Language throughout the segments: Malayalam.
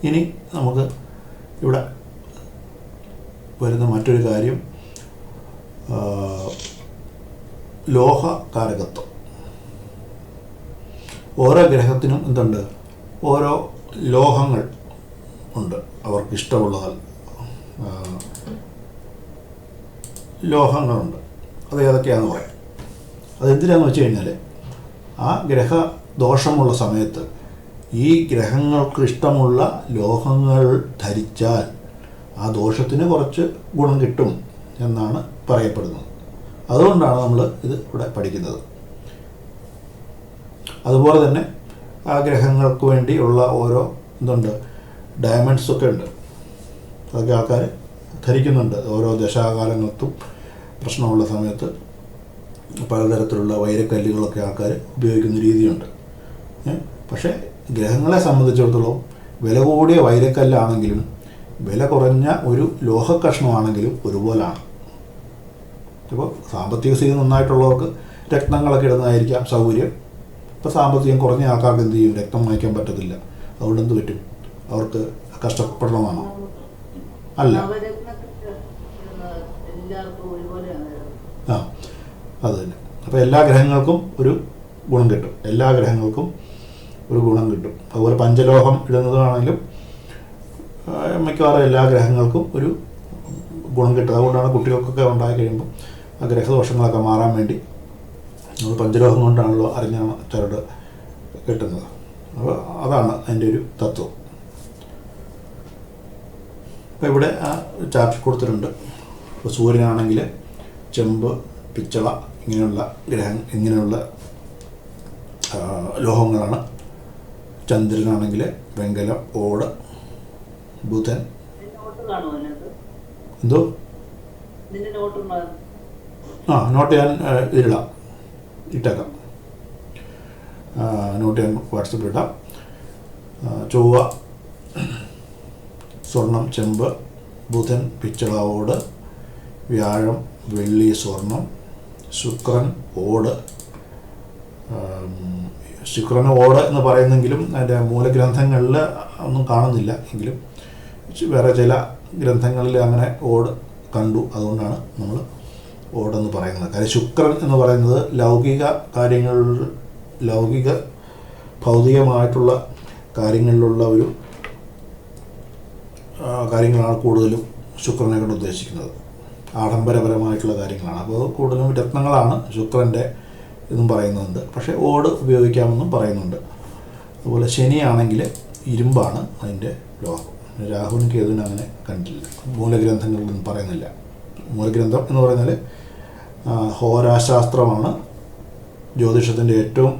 ഇനി നമുക്ക് ഇവിടെ വരുന്ന മറ്റൊരു കാര്യം ലോഹകാരകത്വം. ഓരോ ഗ്രഹത്തിനും എന്തുണ്ട്, ഓരോ ലോഹങ്ങൾ ഉണ്ട്, അവർക്ക് ഇഷ്ടമുള്ള ലോഹങ്ങളുണ്ട്. അത് ഏതൊക്കെയാണെന്ന് പറയാം. അതെന്തിനാന്ന് വെച്ച് കഴിഞ്ഞാൽ ആ ഗ്രഹ ദോഷമുള്ള സമയത്ത് ഈ ഗ്രഹങ്ങൾക്ക് ഇഷ്ടമുള്ള ലോഹങ്ങൾ ധരിച്ചാൽ ആ ദോഷത്തിന് കുറച്ച് ഗുണം കിട്ടും എന്നാണ് പറയപ്പെടുന്നത്. അതുകൊണ്ടാണ് നമ്മൾ ഇത് ഇവിടെ പഠിക്കുന്നത്. അതുപോലെ തന്നെ ആ ഗ്രഹങ്ങൾക്ക് വേണ്ടിയുള്ള ഓരോ ഡയമണ്ട്സൊക്കെ ഉണ്ട്. അതൊക്കെ ആൾക്കാർ ധരിക്കുന്നുണ്ട്. ഓരോ ദശാകാലങ്ങൾക്കും പ്രശ്നമുള്ള സമയത്ത് പലതരത്തിലുള്ള വൈരക്കല്ലുകളൊക്കെ ആൾക്കാർ ഉപയോഗിക്കുന്ന രീതിയുണ്ട്. പക്ഷേ ഗ്രഹങ്ങളെ സംബന്ധിച്ചിടത്തോളം വില കൂടിയ വൈരക്കല്ലാണെങ്കിലും വില കുറഞ്ഞ ഒരു ലോഹക്കഷ്ണമാണെങ്കിലും ഒരുപോലാണ്. ഇപ്പോൾ സാമ്പത്തിക സ്ഥിതി നന്നായിട്ടുള്ളവർക്ക് രത്നങ്ങളൊക്കെ ഇടുന്നതായിരിക്കാം സൗകര്യം. ഇപ്പോൾ സാമ്പത്തികം കുറഞ്ഞ ആൾക്കാർക്ക് എന്ത് ചെയ്യും, രക്തം വാങ്ങിക്കാൻ പറ്റത്തില്ല. അതുകൊണ്ട് എന്ത് പറ്റും, അവർക്ക് കഷ്ടപ്പെടണമെന്നാണോ? അല്ല, അത് തന്നെ. അപ്പോൾ എല്ലാ ഗ്രഹങ്ങൾക്കും ഒരു ഗുണം കിട്ടും. അതുപോലെ പഞ്ചലോഹം ഇടുന്നതാണെങ്കിലും മിക്കവാറും എല്ലാ ഗ്രഹങ്ങൾക്കും ഒരു ഗുണം കിട്ടും. അതുകൊണ്ടാണ് കുട്ടികൾക്കൊക്കെ ഉണ്ടായി കഴിയുമ്പോൾ ആ ഗ്രഹദോഷങ്ങളൊക്കെ മാറാൻ വേണ്ടി നമ്മൾ പഞ്ചലോഹം കൊണ്ടാണല്ലോ അരഞ്ഞ ചരട് കെട്ടുന്നത്. അപ്പോൾ അതാണ് അതിൻ്റെ ഒരു തത്വം. അപ്പോൾ ഇവിടെ ആ ചാർട്ട് കൊടുത്തിട്ടുണ്ട്. ഇപ്പോൾ സൂര്യനാണെങ്കിൽ ചെമ്പ്, പിച്ചള ഇങ്ങനെയുള്ള ലോഹങ്ങളാണ്. ചന്ദ്രനാണെങ്കിൽ വെങ്കലം, ഓട്, ബുധൻ. എന്തോ നോട്ട് ഞാൻ ഇട്ടേക്കാം. നോട്ട് ഞാൻ വാട്സപ്പിൽ ഇടാം. ചൊവ്വ സ്വർണം, ചെമ്പ്, ബുധൻ, പിച്ചള, ഓട്, വ്യാഴം, വെള്ളി, സ്വർണം, ശുക്രൻ, ഓട്. ശുക്രന് ഓട് എന്ന് പറയുന്നെങ്കിലും അതിൻ്റെ മൂലഗ്രന്ഥങ്ങളിൽ ഒന്നും കാണുന്നില്ല. എങ്കിലും വേറെ ചില ഗ്രന്ഥങ്ങളിൽ അങ്ങനെ ഓട് കണ്ടു. അതുകൊണ്ടാണ് നമ്മൾ ഓടെന്ന് പറയുന്നത്. കാര്യം ശുക്രൻ എന്ന് പറയുന്നത് ലൗകിക ഭൗതികമായിട്ടുള്ള കാര്യങ്ങളിലുള്ള ഒരു കാര്യങ്ങളാണ് കൂടുതലും ശുക്രനെ കൊണ്ട് ഉദ്ദേശിക്കുന്നത്. ആഡംബരപരമായിട്ടുള്ള കാര്യങ്ങളാണ്. അപ്പോൾ കൂടുതലും രത്നങ്ങളാണ് ശുക്രൻ്റെ എന്നും പറയുന്നുണ്ട്. പക്ഷേ ഓട് ഉപയോഗിക്കാമെന്നും പറയുന്നുണ്ട്. അതുപോലെ ശനിയാണെങ്കിൽ ഇരുമ്പാണ് അതിൻ്റെ ലോഹം. രാഹുവിനും കേതുവിനും അങ്ങനെ കണ്ടില്ല, മൂലഗ്രന്ഥങ്ങളിലൊന്നും പറയുന്നില്ല. മൂലഗ്രന്ഥം എന്ന് പറഞ്ഞാൽ ഹോരാശാസ്ത്രമാണ് ജ്യോതിഷത്തിൻ്റെ ഏറ്റവും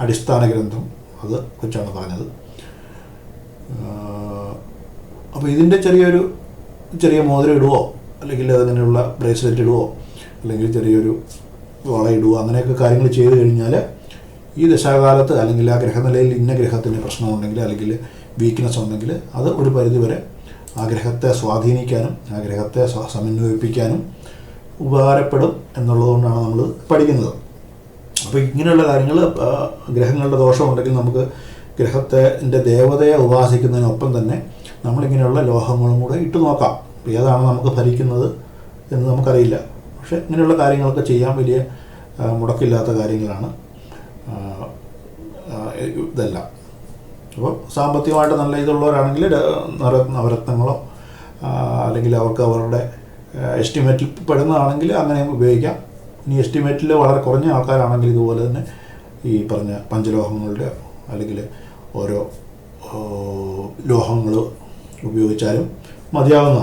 അടിസ്ഥാന ഗ്രന്ഥം. അത് വെച്ചാണ് പറഞ്ഞത്. അപ്പോൾ ഇതിൻ്റെ ചെറിയ മോതിരം ഇടുവോ, അല്ലെങ്കിൽ അതിനുള്ള ബ്രേസ്ലെറ്റ് ഇടുവോ, അല്ലെങ്കിൽ ചെറിയൊരു വള ഇടുവോ, അങ്ങനെയൊക്കെ കാര്യങ്ങൾ ചെയ്ത് കഴിഞ്ഞാൽ ഈ ദശാകാലത്ത് അല്ലെങ്കിൽ ആ ഗ്രഹനിലയിൽ ഇന്ന ഗ്രഹത്തിന് പ്രശ്നമുണ്ടെങ്കിൽ അല്ലെങ്കിൽ വീക്ക്നെസ് ഉണ്ടെങ്കിൽ അത് ഒരു പരിധിവരെ ആ ഗ്രഹത്തെ സ്വാധീനിക്കാനും ആ ഗ്രഹത്തെ സമന്വയിപ്പിക്കാനും ഉപകാരപ്പെടും എന്നുള്ളതുകൊണ്ടാണ് നമ്മൾ പഠിക്കുന്നത്. അപ്പോൾ ഇങ്ങനെയുള്ള കാര്യങ്ങൾ, ഗ്രഹങ്ങളുടെ ദോഷമുണ്ടെങ്കിൽ നമുക്ക് ഗ്രഹത്തിൻ്റെ ദേവതയെ ഉപാസിക്കുന്നതിനൊപ്പം തന്നെ നമ്മളിങ്ങനെയുള്ള ലോഹങ്ങളും കൂടെ ഇട്ട് നോക്കാം. ഏതാണ് നമുക്ക് ഭരിക്കുന്നത് എന്ന് നമുക്കറിയില്ല. പക്ഷേ ഇങ്ങനെയുള്ള കാര്യങ്ങളൊക്കെ ചെയ്യാൻ വലിയ മുടക്കില്ലാത്ത കാര്യങ്ങളാണ് ഇതെല്ലാം. അപ്പോൾ സാമ്പത്തികമായിട്ട് നല്ല ഇതുള്ളവരാണെങ്കിൽ നവരത്നങ്ങളോ അല്ലെങ്കിൽ അവർക്ക് അവരുടെ എസ്റ്റിമേറ്റിൽ പെടുന്നതാണെങ്കിൽ അങ്ങനെ ഉപയോഗിക്കാം. ഇനി എസ്റ്റിമേറ്റിൽ വളരെ കുറഞ്ഞ ആൾക്കാരാണെങ്കിൽ ഇതുപോലെ തന്നെ ഈ പറഞ്ഞ പഞ്ചലോഹങ്ങളുടെ അല്ലെങ്കിൽ ഓരോ ലോഹങ്ങൾ ഉപയോഗിച്ചാലും മതിയാവുന്നതാണ്.